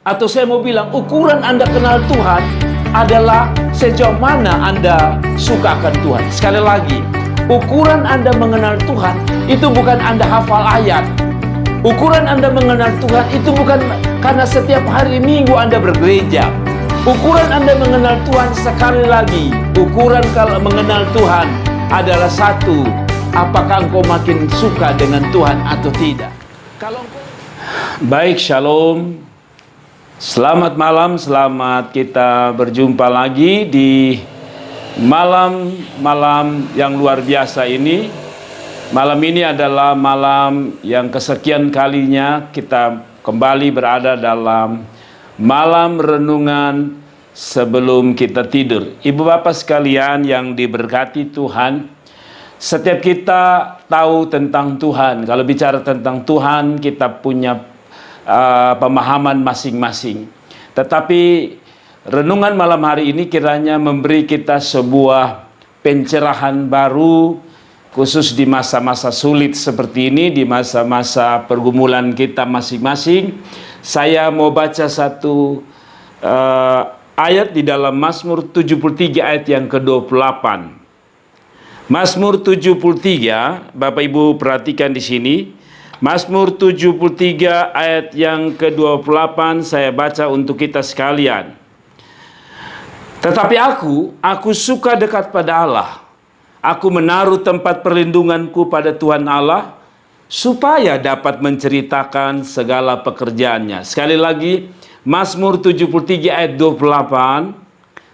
Atau saya mau bilang, ukuran Anda kenal Tuhan adalah sejauh mana Anda suka akan Tuhan. Sekali lagi, ukuran Anda mengenal Tuhan itu bukan Anda hafal ayat. Ukuran Anda mengenal Tuhan itu bukan karena setiap hari Minggu Anda bergereja. Ukuran Anda mengenal Tuhan, sekali lagi, ukuran kalau mengenal Tuhan adalah satu, apakah engkau makin suka dengan Tuhan atau tidak. Baik, shalom. Selamat malam, selamat kita berjumpa lagi di malam yang luar biasa ini. Malam ini adalah malam yang kesekian kalinya kita kembali berada dalam malam renungan sebelum kita tidur. Ibu bapak sekalian yang diberkati Tuhan, setiap kita tahu tentang Tuhan. Kalau bicara tentang Tuhan, kita punya pemahaman masing-masing. Tetapi renungan malam hari ini kiranya memberi kita sebuah pencerahan baru, khusus di masa-masa sulit seperti ini, di masa-masa pergumulan kita masing-masing. Saya mau baca satu ayat di dalam Mazmur 73 ayat yang ke-28. Mazmur 73, Bapak Ibu perhatikan di sini. Mazmur 73 ayat yang ke-28 saya baca untuk kita sekalian. Tetapi aku suka dekat pada Allah. Aku menaruh tempat perlindunganku pada Tuhan Allah, supaya dapat menceritakan segala pekerjaannya. Sekali lagi, Mazmur 73 ayat 28.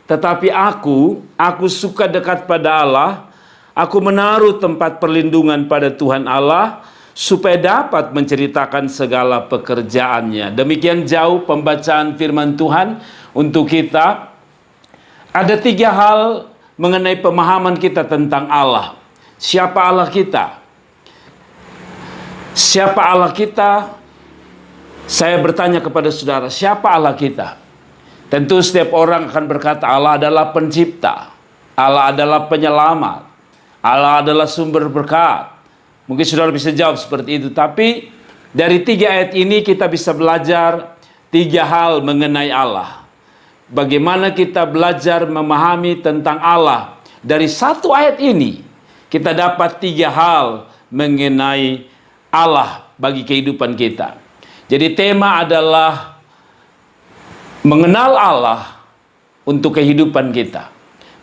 Tetapi aku suka dekat pada Allah. Aku menaruh tempat perlindungan pada Tuhan Allah, supaya dapat menceritakan segala pekerjaannya. Demikian jauh pembacaan firman Tuhan untuk kita. Ada 3 hal mengenai pemahaman kita tentang Allah. Siapa Allah kita? Siapa Allah kita? Saya bertanya kepada saudara, siapa Allah kita? Tentu setiap orang akan berkata Allah adalah pencipta, Allah adalah penyelamat, Allah adalah sumber berkat. Mungkin saudara bisa jawab seperti itu. Tapi dari 3 ayat ini kita bisa belajar 3 hal mengenai Allah. Bagaimana kita belajar memahami tentang Allah. Dari 1 ayat ini kita dapat 3 hal mengenai Allah bagi kehidupan kita. Jadi tema adalah mengenal Allah untuk kehidupan kita.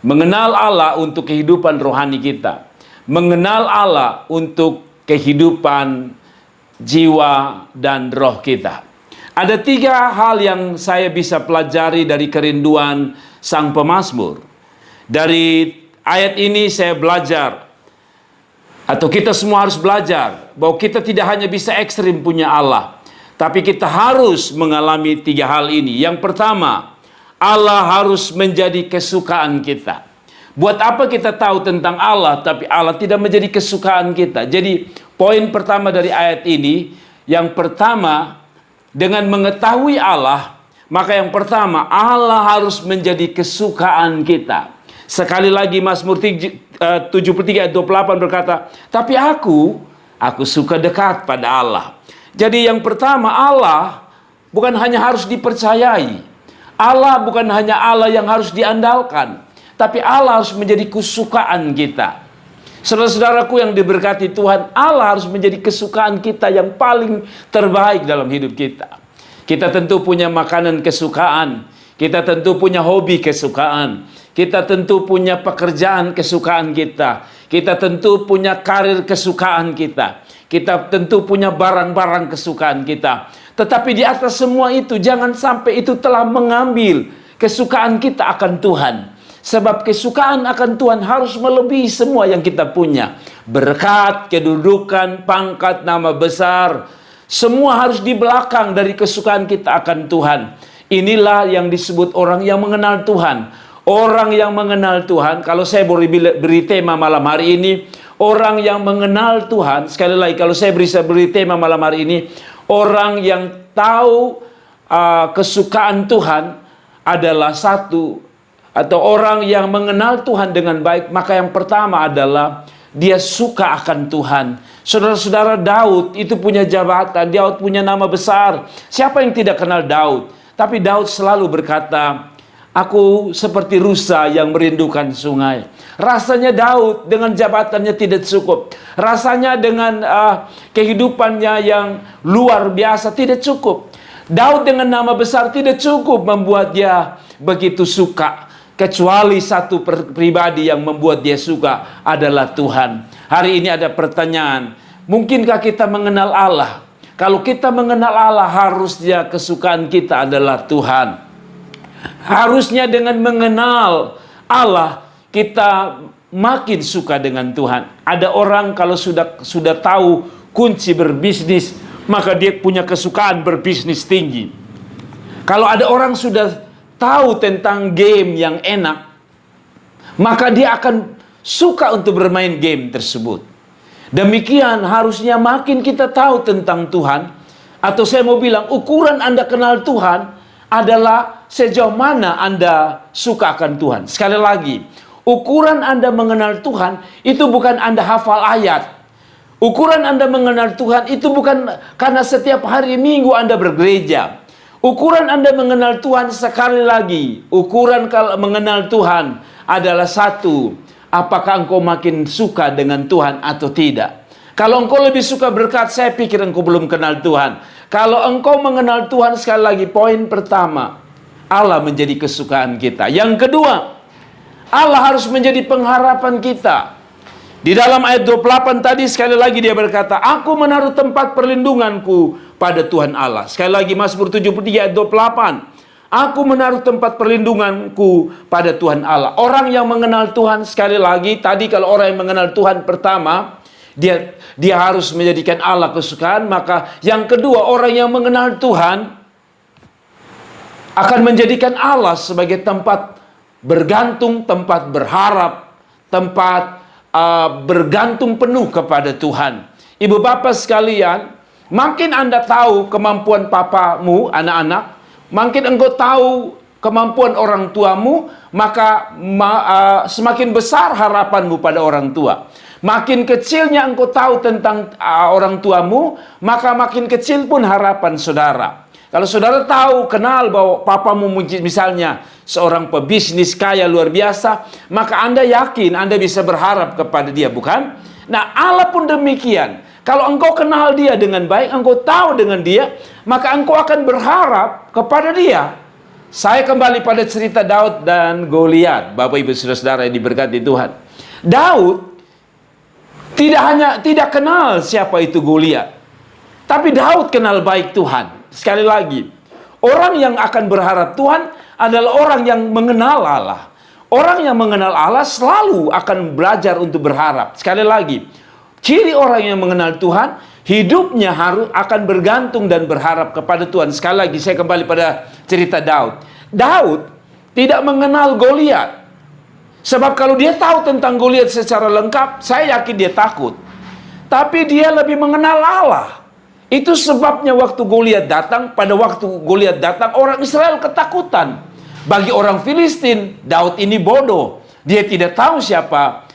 Mengenal Allah untuk kehidupan rohani kita. Mengenal Allah untuk kehidupan jiwa dan roh kita. Ada 3 hal yang saya bisa pelajari dari kerinduan sang pemazmur. Dari ayat ini saya belajar, atau kita semua harus belajar, bahwa kita tidak hanya bisa ekstrim punya Allah, tapi kita harus mengalami 3 hal ini. Yang pertama, Allah harus menjadi kesukaan kita. Buat apa kita tahu tentang Allah, tapi Allah tidak menjadi kesukaan kita? Jadi, poin pertama dari ayat ini, yang pertama, dengan mengetahui Allah, maka yang pertama, Allah harus menjadi kesukaan kita. Sekali lagi, Mazmur 73 ayat 28 berkata, tapi aku suka dekat pada Allah. Jadi yang pertama, Allah bukan hanya harus dipercayai. Allah bukan hanya Allah yang harus diandalkan. Tapi Allah harus menjadi kesukaan kita. Saudara-saudaraku yang diberkati Tuhan, Allah harus menjadi kesukaan kita yang paling terbaik dalam hidup kita. Kita tentu punya makanan kesukaan. Kita tentu punya hobi kesukaan. Kita tentu punya pekerjaan kesukaan kita. Kita tentu punya karir kesukaan kita. Kita tentu punya barang-barang kesukaan kita. Tetapi di atas semua itu, jangan sampai itu telah mengambil kesukaan kita akan Tuhan. Sebab kesukaan akan Tuhan harus melebihi semua yang kita punya. Berkat, kedudukan, pangkat, nama besar, semua harus di belakang dari kesukaan kita akan Tuhan. Inilah yang disebut orang yang mengenal Tuhan. Orang yang mengenal Tuhan, kalau saya beri tema malam hari ini, orang yang mengenal Tuhan, sekali lagi kalau saya beri tema malam hari ini, orang yang tahu kesukaan Tuhan adalah satu, atau orang yang mengenal Tuhan dengan baik, maka yang pertama adalah dia suka akan Tuhan. Saudara-saudara, Daud itu punya jabatan, Daud punya nama besar. Siapa yang tidak kenal Daud? Tapi Daud selalu berkata, aku seperti rusa yang merindukan sungai. Rasanya Daud dengan jabatannya tidak cukup. Rasanya dengan kehidupannya yang luar biasa tidak cukup. Daud dengan nama besar tidak cukup membuat dia begitu suka. Kecuali satu pribadi yang membuat dia suka adalah Tuhan. Hari ini ada pertanyaan, mungkinkah kita mengenal Allah? Kalau kita mengenal Allah, harusnya kesukaan kita adalah Tuhan. Harusnya dengan mengenal Allah, kita makin suka dengan Tuhan. Ada orang kalau sudah tahu kunci berbisnis, maka dia punya kesukaan berbisnis tinggi. Kalau ada orang sudah tahu tentang game yang enak, maka dia akan suka untuk bermain game tersebut. Demikian harusnya makin kita tahu tentang Tuhan, atau saya mau bilang ukuran Anda kenal Tuhan adalah sejauh mana Anda suka akan Tuhan. Sekali lagi, ukuran Anda mengenal Tuhan itu bukan Anda hafal ayat. Ukuran Anda mengenal Tuhan itu bukan karena setiap hari Minggu Anda bergereja. Ukuran Anda mengenal Tuhan, sekali lagi, ukuran kalau mengenal Tuhan adalah satu, apakah engkau makin suka dengan Tuhan atau tidak. Kalau engkau lebih suka berkat, saya pikir engkau belum kenal Tuhan. Kalau engkau mengenal Tuhan, sekali lagi, poin pertama, Allah menjadi kesukaan kita. Yang kedua, Allah harus menjadi pengharapan kita. Di dalam ayat 28 tadi sekali lagi dia berkata, aku menaruh tempat perlindunganku pada Tuhan Allah. Sekali lagi Mazmur 73 ayat 28. Aku menaruh tempat perlindunganku pada Tuhan Allah. Orang yang mengenal Tuhan, sekali lagi, tadi kalau orang yang mengenal Tuhan pertama, dia harus menjadikan Allah kesukaan. Maka yang kedua, orang yang mengenal Tuhan akan menjadikan Allah sebagai tempat bergantung, tempat berharap, tempat bergantung penuh kepada Tuhan. Ibu bapak sekalian, makin Anda tahu kemampuan papamu, anak-anak, makin engkau tahu kemampuan orang tuamu, maka semakin besar harapanmu pada orang tua. Makin kecilnya engkau tahu tentang orang tuamu, maka makin kecil pun harapan saudara. Kalau saudara tahu, kenal bahwa papamu misalnya seorang pebisnis kaya luar biasa, maka Anda yakin Anda bisa berharap kepada dia, bukan? Nah, Allah pun demikian. Kalau engkau kenal dia dengan baik, engkau tahu dengan dia, maka engkau akan berharap kepada dia. Saya kembali pada cerita Daud dan Goliat, Bapak Ibu Saudara yang diberkati Tuhan. Daud tidak kenal siapa itu Goliat, tapi Daud kenal baik Tuhan. Sekali lagi, orang yang akan berharap Tuhan adalah orang yang mengenal Allah. Orang yang mengenal Allah selalu akan belajar untuk berharap. Sekali lagi, ciri orang yang mengenal Tuhan, hidupnya akan bergantung dan berharap kepada Tuhan. Sekali lagi, saya kembali pada cerita Daud. Daud tidak mengenal Goliat. Sebab kalau dia tahu tentang Goliat secara lengkap, saya yakin dia takut. Tapi dia lebih mengenal Allah. Itu sebabnya waktu Goliat datang, orang Israel ketakutan. Bagi orang Filistin, Daud ini bodoh. Dia tidak tahu siapa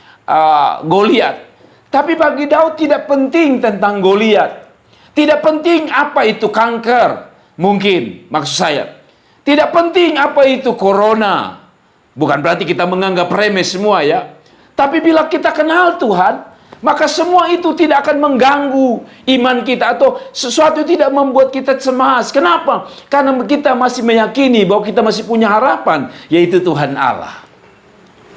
Goliat. Tapi bagi Daud tidak penting tentang Goliat. Tidak penting apa itu kanker. Mungkin, maksud saya. Tidak penting apa itu corona. Bukan berarti kita menganggap remeh semua ya. Tapi bila kita kenal Tuhan, maka semua itu tidak akan mengganggu iman kita, atau sesuatu tidak membuat kita cemas. Kenapa? Karena kita masih meyakini bahwa kita masih punya harapan, yaitu Tuhan Allah.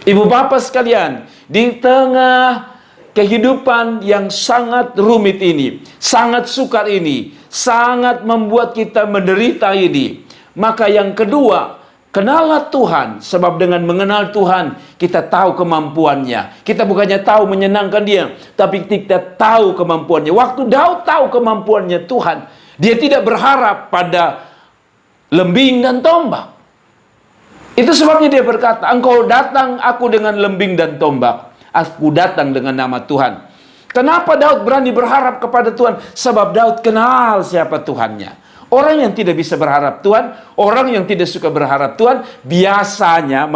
Ibu bapak sekalian, di tengah kehidupan yang sangat rumit ini, sangat sukar ini, sangat membuat kita menderita ini, maka yang kedua, kenallah Tuhan. Sebab dengan mengenal Tuhan, kita tahu kemampuannya. Kita bukannya tahu menyenangkan dia, tapi kita tahu kemampuannya. Waktu Daud tahu kemampuannya Tuhan, dia tidak berharap pada lembing dan tombak. Itu sebabnya dia berkata, engkau datang aku dengan lembing dan tombak, aku datang dengan nama Tuhan. Kenapa Daud berani berharap kepada Tuhan? Sebab Daud kenal siapa Tuhannya. Orang yang tidak bisa berharap Tuhan, orang yang tidak suka berharap Tuhan, biasanya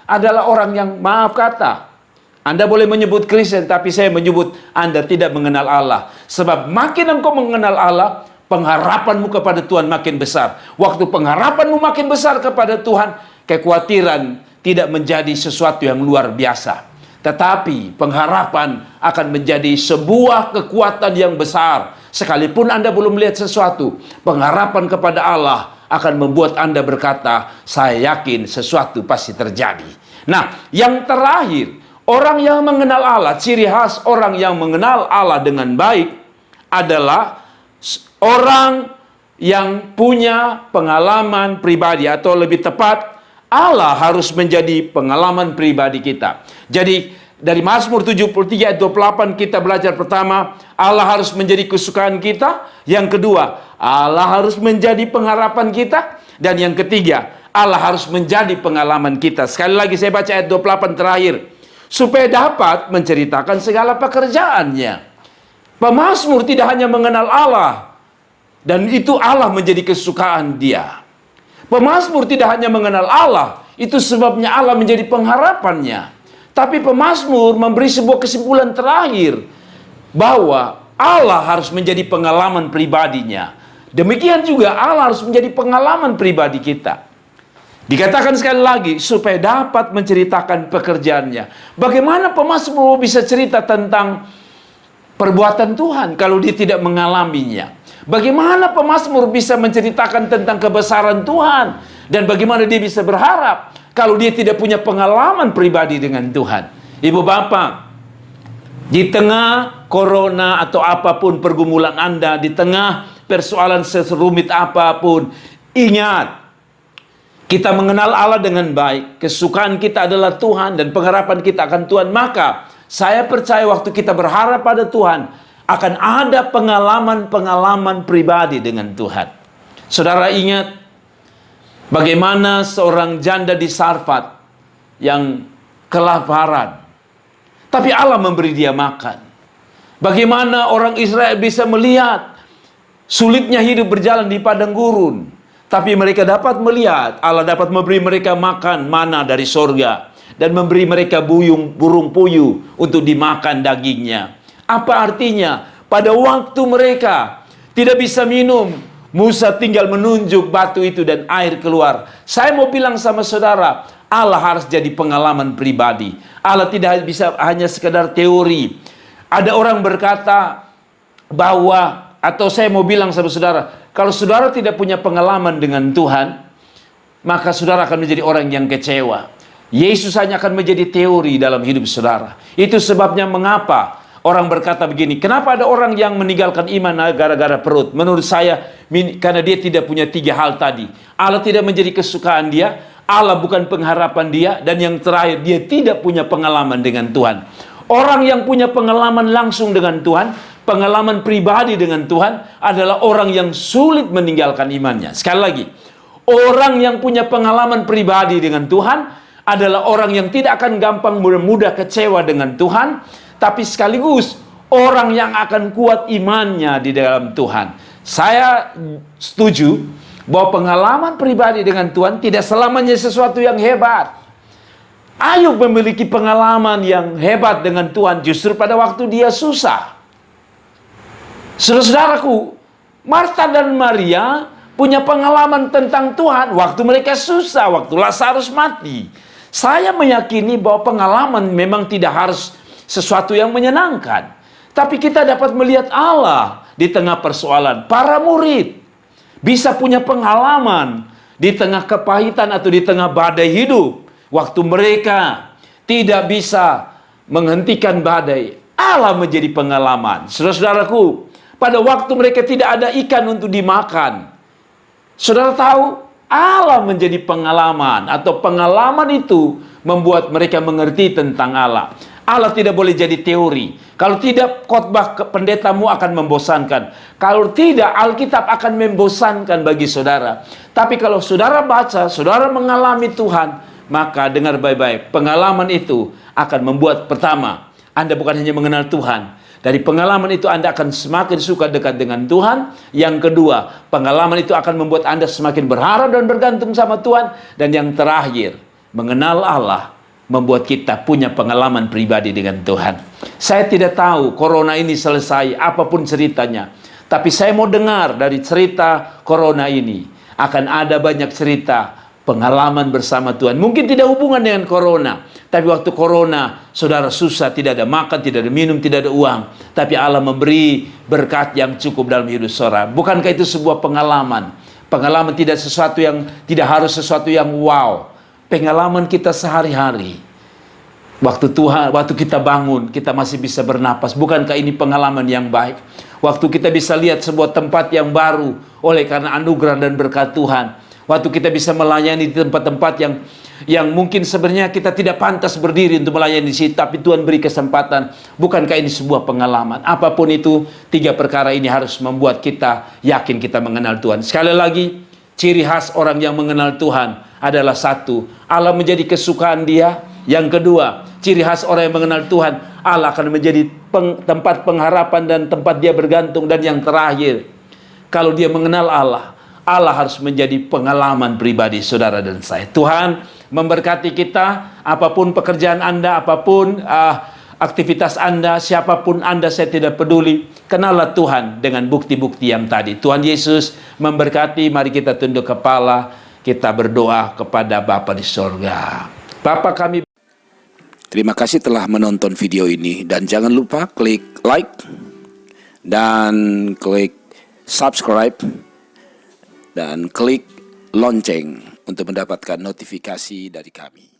adalah orang yang, maaf kata, Anda boleh menyebut Kristen, tapi saya menyebut Anda tidak mengenal Allah. Sebab makin engkau mengenal Allah, pengharapanmu kepada Tuhan makin besar. Waktu pengharapanmu makin besar kepada Tuhan, kekhawatiran tidak menjadi sesuatu yang luar biasa. Tetapi pengharapan akan menjadi sebuah kekuatan yang besar. Sekalipun Anda belum melihat sesuatu, pengharapan kepada Allah akan membuat Anda berkata, saya yakin sesuatu pasti terjadi. Nah, yang terakhir, orang yang mengenal Allah, ciri khas orang yang mengenal Allah dengan baik adalah orang yang punya pengalaman pribadi, atau lebih tepat, Allah harus menjadi pengalaman pribadi kita. Jadi dari Mazmur 73 ayat 28 kita belajar pertama, Allah harus menjadi kesukaan kita. Yang kedua, Allah harus menjadi pengharapan kita. Dan yang ketiga, Allah harus menjadi pengalaman kita. Sekali lagi saya baca ayat 28 terakhir. Supaya dapat menceritakan segala pekerjaannya. Pemazmur tidak hanya mengenal Allah, dan itu Allah menjadi kesukaan dia. Pemazmur tidak hanya mengenal Allah, itu sebabnya Allah menjadi pengharapannya. Tapi pemazmur memberi sebuah kesimpulan terakhir, bahwa Allah harus menjadi pengalaman pribadinya. Demikian juga Allah harus menjadi pengalaman pribadi kita. Dikatakan sekali lagi, supaya dapat menceritakan pekerjaannya. Bagaimana pemazmur bisa cerita tentang perbuatan Tuhan kalau dia tidak mengalaminya? Bagaimana pemazmur bisa menceritakan tentang kebesaran Tuhan? Dan bagaimana dia bisa berharap kalau dia tidak punya pengalaman pribadi dengan Tuhan? Ibu bapak, di tengah corona atau apapun pergumulan Anda, di tengah persoalan serumit apapun, ingat, kita mengenal Allah dengan baik, kesukaan kita adalah Tuhan, dan pengharapan kita akan Tuhan. Maka saya percaya waktu kita berharap pada Tuhan, akan ada pengalaman-pengalaman pribadi dengan Tuhan. Saudara ingat bagaimana seorang janda di Sarfat yang kelaparan, tapi Allah memberi dia makan. Bagaimana orang Israel bisa melihat sulitnya hidup berjalan di padang gurun, tapi mereka dapat melihat Allah dapat memberi mereka makan mana dari sorga, dan memberi mereka burung puyuh untuk dimakan dagingnya. Apa artinya? Pada waktu mereka tidak bisa minum, Musa tinggal menunjuk batu itu dan air keluar. Saya mau bilang sama saudara, Allah harus jadi pengalaman pribadi. Allah tidak bisa hanya sekedar teori. Ada orang berkata bahwa, atau saya mau bilang sama saudara, kalau saudara tidak punya pengalaman dengan Tuhan, maka saudara akan menjadi orang yang kecewa. Yesus hanya akan menjadi teori dalam hidup saudara. Itu sebabnya mengapa orang berkata begini, kenapa ada orang yang meninggalkan iman gara-gara perut? Menurut saya, karena dia tidak punya tiga hal tadi. Allah tidak menjadi kesukaan dia, Allah bukan pengharapan dia, dan yang terakhir, dia tidak punya pengalaman dengan Tuhan. Orang yang punya pengalaman langsung dengan Tuhan, pengalaman pribadi dengan Tuhan, adalah orang yang sulit meninggalkan imannya. Sekali lagi, orang yang punya pengalaman pribadi dengan Tuhan, adalah orang yang tidak akan gampang mudah kecewa dengan Tuhan, tapi sekaligus orang yang akan kuat imannya di dalam Tuhan. Saya setuju bahwa pengalaman pribadi dengan Tuhan tidak selamanya sesuatu yang hebat. Ayub memiliki pengalaman yang hebat dengan Tuhan justru pada waktu dia susah. Saudara-saudaraku, Marta dan Maria punya pengalaman tentang Tuhan waktu mereka susah, waktu Lazarus mati. Saya meyakini bahwa pengalaman memang tidak harus sesuatu yang menyenangkan, tapi kita dapat melihat Allah di tengah persoalan. Para murid bisa punya pengalaman di tengah kepahitan atau di tengah badai hidup. Waktu mereka tidak bisa menghentikan badai, Allah menjadi pengalaman. Saudara-saudaraku, pada waktu mereka tidak ada ikan untuk dimakan, saudara tahu, Allah menjadi pengalaman, atau pengalaman itu membuat mereka mengerti tentang Allah. Allah tidak boleh jadi teori. Kalau tidak, khotbah pendetamu akan membosankan. Kalau tidak, Alkitab akan membosankan bagi saudara. Tapi kalau saudara baca, saudara mengalami Tuhan, maka dengar baik-baik, pengalaman itu akan membuat, pertama, Anda bukan hanya mengenal Tuhan. Dari pengalaman itu Anda akan semakin suka dekat dengan Tuhan. Yang kedua, pengalaman itu akan membuat Anda semakin berharap dan bergantung sama Tuhan. Dan yang terakhir, mengenal Allah membuat kita punya pengalaman pribadi dengan Tuhan. Saya tidak tahu corona ini selesai, apapun ceritanya. Tapi saya mau dengar dari cerita corona ini, akan ada banyak cerita pengalaman bersama Tuhan. Mungkin tidak hubungan dengan corona, tapi waktu corona saudara susah, tidak ada makan, tidak ada minum, tidak ada uang, tapi Allah memberi berkat yang cukup dalam hidup saudara. Bukankah itu sebuah pengalaman? Pengalaman tidak harus sesuatu yang wow. Pengalaman kita sehari-hari. Waktu kita bangun, kita masih bisa bernapas. Bukankah ini pengalaman yang baik? Waktu kita bisa lihat sebuah tempat yang baru oleh karena anugerah dan berkat Tuhan. Waktu kita bisa melayani di tempat-tempat yang mungkin sebenarnya kita tidak pantas berdiri untuk melayani di situ, tapi Tuhan beri kesempatan. Bukankah ini sebuah pengalaman? Apapun itu, 3 perkara ini harus membuat kita yakin kita mengenal Tuhan. Sekali lagi, ciri khas orang yang mengenal Tuhan adalah 1, Allah menjadi kesukaan dia. Yang kedua, ciri khas orang yang mengenal Tuhan, Allah akan menjadi tempat pengharapan dan tempat dia bergantung. Dan yang terakhir, kalau dia mengenal Allah, Allah harus menjadi pengalaman pribadi saudara dan saya. Tuhan memberkati kita, apapun pekerjaan Anda, apapun aktivitas Anda, siapapun Anda, saya tidak peduli. Kenallah Tuhan dengan bukti-bukti yang tadi. Tuhan Yesus memberkati. Mari kita tunduk kepala, kita berdoa kepada Bapa di sorga. Bapa kami, terima kasih telah menonton video ini, dan jangan lupa klik like dan klik subscribe dan klik lonceng untuk mendapatkan notifikasi dari kami.